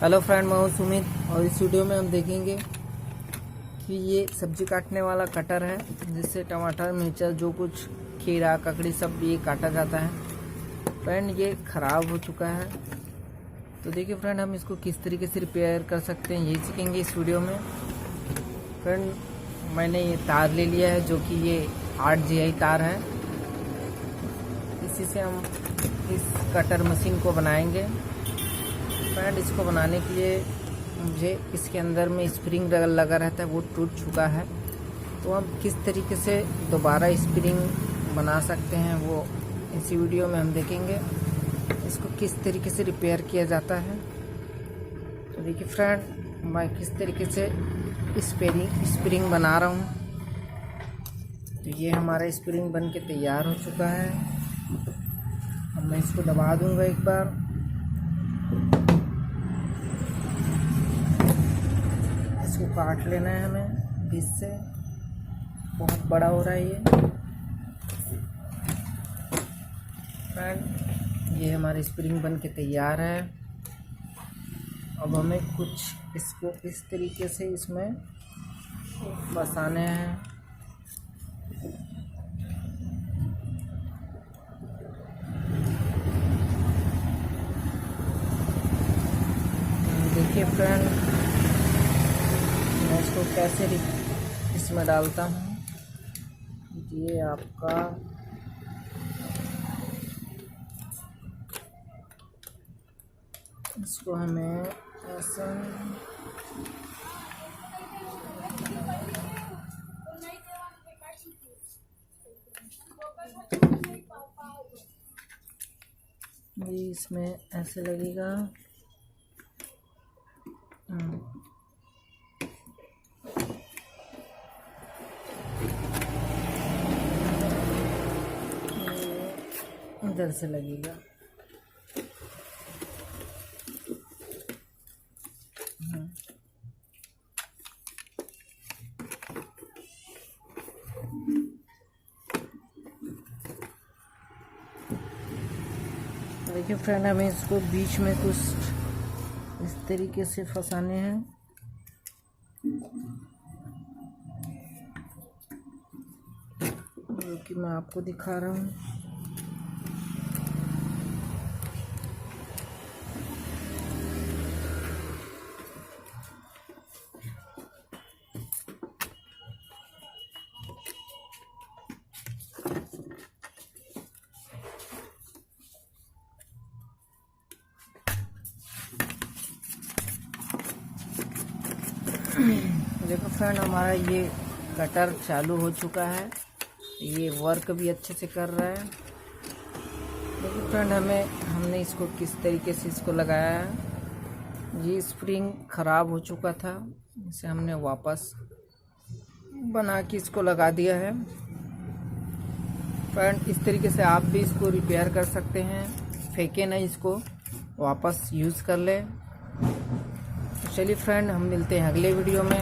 Hello friend, मैं हूं सुमित और इस वीडियो में हम देखेंगे कि ये सब्जी काटने वाला कटर है जिससे टमाटर, मिर्चा, जो कुछ खीरा, ककड़ी सब ये काटा जाता है। फ्रेंड ये ख़राब हो चुका है, तो देखिए फ्रेंड हम इसको किस तरीके से रिपेयर कर सकते हैं यही सीखेंगे इस वीडियो में। फ्रेंड मैंने ये तार ले लिया है जो कि ये 8 GI तार है। इसी से हम इस कटर मशीन को बनाएंगे। फ्रेंड इसको बनाने के लिए मुझे इसके अंदर में स्प्रिंग लगा रहता है, वो टूट चुका है। तो हम किस तरीके से दोबारा स्प्रिंग बना सकते हैं वो इसी वीडियो में हम देखेंगे। इसको किस तरीके से रिपेयर किया जाता है। तो देखिए फ्रेंड मैं किस तरीके से स्प्रिंग बना रहा हूँ। तो ये हमारा स्प्रिंग बन के तैयार हो चुका है। अब मैं इसको दबा दूंगा एक बार। इसको काट लेना है हमें बीच से, बहुत बड़ा हो रहा है ये। फ्रेंड ये हमारी स्प्रिंग बन के तैयार है। अब हमें कुछ इसको इस तरीके से इसमें फंसाने हैं। देखिए फ्रेंड मैं इसको कैसे इसमें डालता हूँ। ये आपका इसको हमें ऐसा ये इसमें ऐसे लगेगा। इधर से लगेगा। देखिए फ्रेंड हमें इसको बीच में कुछ इस तरीके से फंसाने हैं। जो कि मैं आपको दिखा रहा हूँ। देखो फ्रेंड हमारा ये कटर चालू हो चुका है, ये वर्क भी अच्छे से कर रहा है। देखिए फ्रेंड हमने इसको किस तरीके से इसको लगाया है। ये स्प्रिंग ख़राब हो चुका था, इसे हमने वापस बना के इसको लगा दिया है। फ्रेंड इस तरीके से आप भी इसको रिपेयर कर सकते हैं, फेंके नहीं, इसको वापस यूज़ कर ले। चलिए फ्रेंड हम मिलते हैं अगले वीडियो में।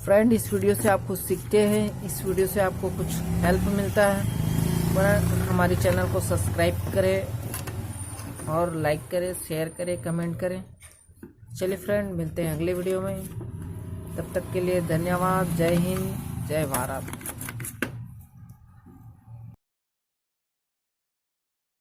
फ्रेंड इस वीडियो से आप कुछ सीखते हैं, इस वीडियो से आपको कुछ हेल्प मिलता है, हमारे चैनल को सब्सक्राइब करें और लाइक करें, शेयर करें, कमेंट करें। चलिए फ्रेंड मिलते हैं अगले वीडियो में। तब तक के लिए धन्यवाद। जय हिंद, जय भारत।